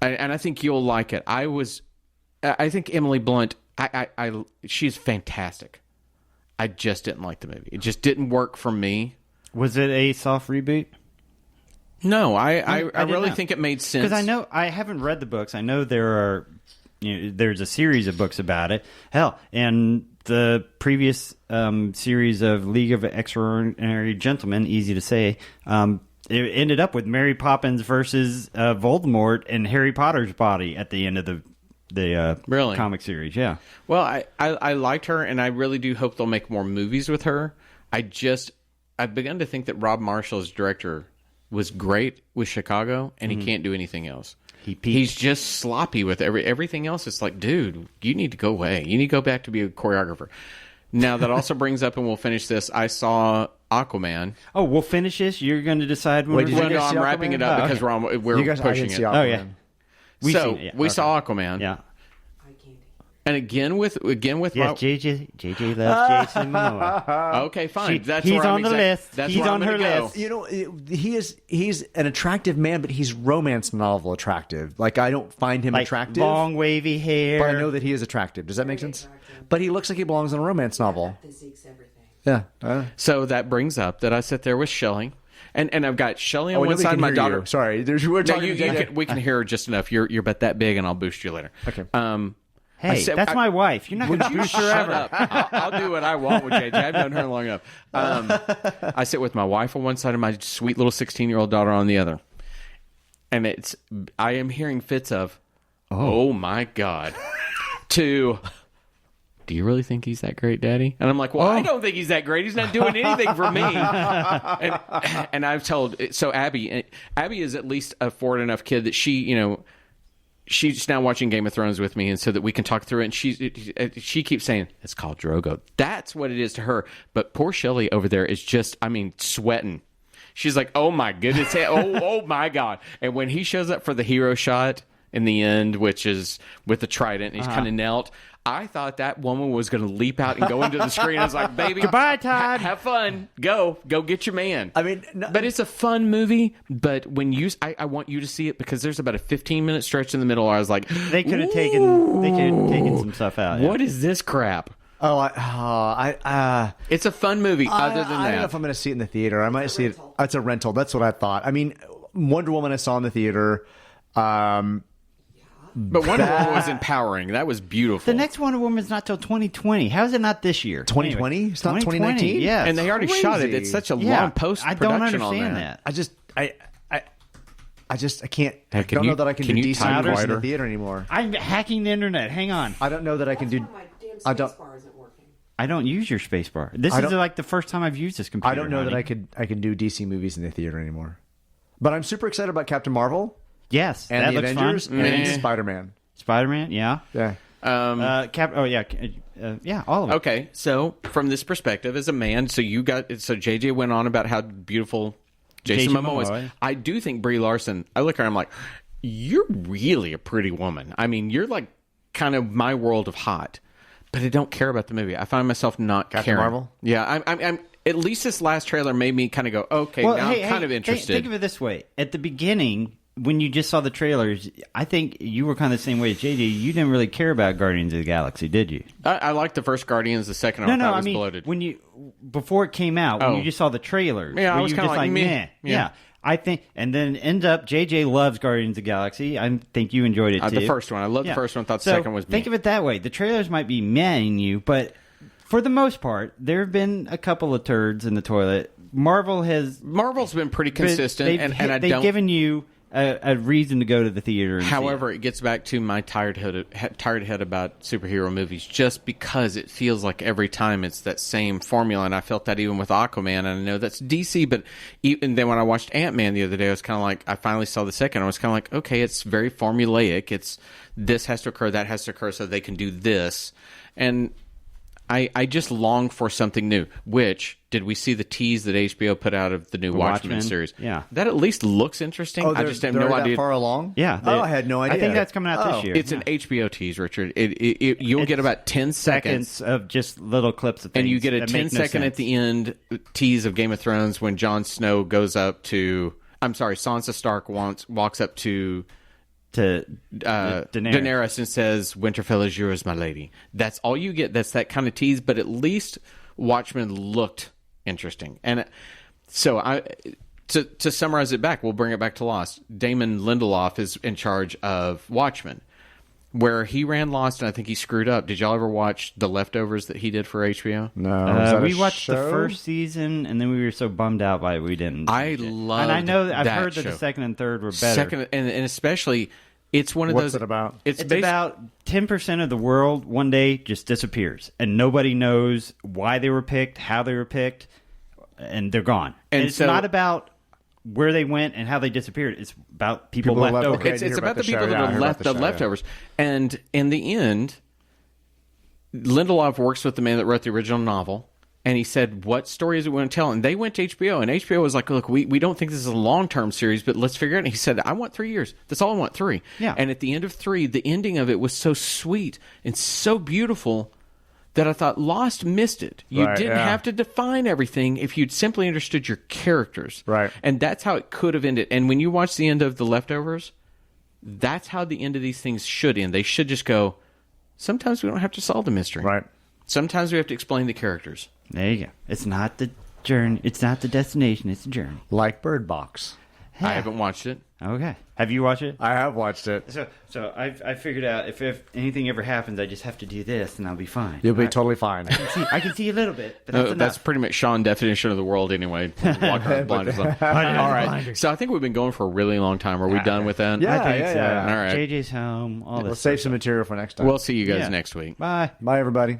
And I think you'll like it. I think Emily Blunt, she's fantastic. I just didn't like the movie. It just didn't work for me. Was it a soft reboot? No, I really think it made sense. Because I haven't read the books. I know there's a series of books about it. Hell, and the previous series of League of Extraordinary Gentlemen, easy to say, it ended up with Mary Poppins versus Voldemort and Harry Potter's body at the end of the really? comic series. Yeah. Well, I liked her, and I really do hope they'll make more movies with her. I've begun to think that Rob Marshall as director was great with Chicago, and he can't do anything else. He's just sloppy with everything else. It's like, dude, you need to go away. You need to go back to be a choreographer. Now, that also brings up, and we'll finish this, I saw Aquaman. Oh, we'll finish this? You're going to decide when No, I'm wrapping it up because we're pushing it. Oh, yeah. We saw Aquaman. Yeah. And again with yes, JJ loves Jason Momoa. Okay, fine. He's on the list. That's he's where on I'm her gonna list. go. You know, he's an attractive man, but he's romance novel attractive. Like, I don't find him attractive. Long wavy hair. But I know that he is attractive. Does that make sense? But he looks like he belongs in a romance novel. Yeah. So that brings up that I sit there with Shelley. And I've got Shelley on one nobody side, can my hear daughter. you. Sorry, we're talking. We can hear her just enough. You're about that big, and I'll boost you later. Okay. Hey, that's my wife. You're not going to boost her Shut ever. up. I'll do what I want with JJ. I've known her long enough. I sit with my wife on one side and my sweet little 16-year-old daughter on the other. And I am hearing fits of, oh my God, to, do you really think he's that great, Daddy? And I'm like, well, I don't think he's that great. He's not doing anything for me. And I've told, so Abby is at least a forward enough kid that she's now watching Game of Thrones with me, and so that we can talk through it. And she keeps saying, it's called Drogo. That's what it is to her. But poor Shelley over there is just, sweating. She's like, oh my goodness. oh my God. And when he shows up for the hero shot in the end, which is with the trident, and he's kind of knelt, I thought that woman was going to leap out and go into the screen. I was like, baby, goodbye, Todd. Have fun. Go get your man. No, but it's a fun movie. But when I want you to see it, because there's about a 15-minute stretch in the middle where I was like, they could have taken some stuff out. What is this crap? It's a fun movie. Other than that, I don't know if I'm going to see it in the theater. I might see it. It's a rental. That's what I thought. Wonder Woman I saw in the theater. But Wonder Woman was empowering. That was beautiful. The next Wonder Woman is not till 2020. How is it not this year? 2020? Anyway, it's not 2019? Yeah. And they already shot it. It's such a long post-production I don't understand that. I can't. I don't know that I can do decent movies in the theater anymore. I'm hacking the internet. Hang on. I don't know that I can do. I don't use your space bar. This is like the first time I've used this computer. I don't know that I can do DC movies in the theater anymore. But I'm super excited about Captain Marvel. Yes, and that the looks Avengers fun. and Spider-Man. Spider-Man, yeah. Yeah. All of it. Okay, so from this perspective, as a man, so JJ went on about how beautiful Jason Momoa is. I do think Brie Larson. I look at her, I'm like, you're really a pretty woman. You're like kind of my world of hot, but I don't care about the movie. I find myself not Captain caring. Marvel. Yeah, I'm. At least this last trailer made me kind of go, okay, I'm kind of interested. Think of it this way: at the beginning, when you just saw the trailers, I think you were kind of the same way as JJ. You didn't really care about Guardians of the Galaxy, did you? I liked the first Guardians. The second I thought was bloated. Before it came out, when you just saw the trailers, I was kind of like meh. Yeah. I think, and then end up, JJ loves Guardians of the Galaxy. I think you enjoyed it too. The first one, I loved the first one. Thought the second was meh. Think of it that way: the trailers might be mehing you, but for the most part, there have been a couple of turds in the toilet. Marvel's been pretty consistent, they've given you a reason to go to the theater. However, it gets back to my tired head about superhero movies, just because it feels like every time it's that same formula, and I felt that even with Aquaman. And I know that's DC, but even then when I watched Ant-Man the other day, I was kind of like, I finally saw the second. I was kind of like, okay, it's very formulaic. It's this has to occur, that has to occur, so they can do this, and I just long for something new. Which, did we see the tease that HBO put out of the new Watchmen series? Yeah. That at least looks interesting. I just have no idea. That far along? Yeah. I had no idea. I think that's coming out this year. It's an HBO tease, Richard. You'll get about 10 seconds of just little clips of things. And you get a 10-second at the end tease of Game of Thrones when Jon Snow goes up to... I'm sorry, Sansa Stark walks up to to Daenerys and says, "Winterfell is yours, my lady." That's all you get. That's that kind of tease. But at least Watchmen looked interesting. And so to summarize it back, we'll bring it back to Lost. Damon Lindelof is in charge of Watchmen, where he ran Lost, and I think he screwed up. Did y'all ever watch The Leftovers that he did for HBO? No. We watched the first season, and then we were so bummed out by it we didn't. I loved and I know I've that heard that show. the second and third were better. Second, and especially, it's one of What's those. it about? It's about 10% of the world one day just disappears, and nobody knows why they were picked, how they were picked, and they're gone. And it's so- not about where they went and how they disappeared. It's about people left over. Okay. It's I hear about about the the people show. that Yeah, I are heard left about the the show, leftovers. And in the end, Lindelof works with the man that wrote the original novel, and he said, "What story is it we want to tell?" And they went to HBO, and HBO was like, "Look, we don't think this is a long-term series, but let's figure it out." And he said, "I want 3 years. That's all I want, 3." Yeah. And at the end of 3, the ending of it was so sweet and so beautiful that I thought Lost missed it. You Right, didn't yeah. have to define everything if you'd simply understood your characters. Right. And that's how it could have ended. And when you watch the end of The Leftovers, that's how the end of these things should end. They should just go, sometimes we don't have to solve the mystery. Right. Sometimes we have to explain the characters. There you go. It's not the journey. It's not the destination. It's the journey. Like Bird Box. I haven't watched it. Okay. Have you watched it? I have watched it. So I figured out if anything ever happens, I just have to do this, and I'll be fine. You'll be totally fine. I can see a little bit, but that's enough. That's pretty much Sean's definition of the world anyway. Walk around blind as well. All right. So I think we've been going for a really long time. Are we done with that? Yeah. I think so. yeah. All right. JJ's home. All We'll this. save some material for next time. We'll see you guys Yeah. next week. Bye. Bye, everybody.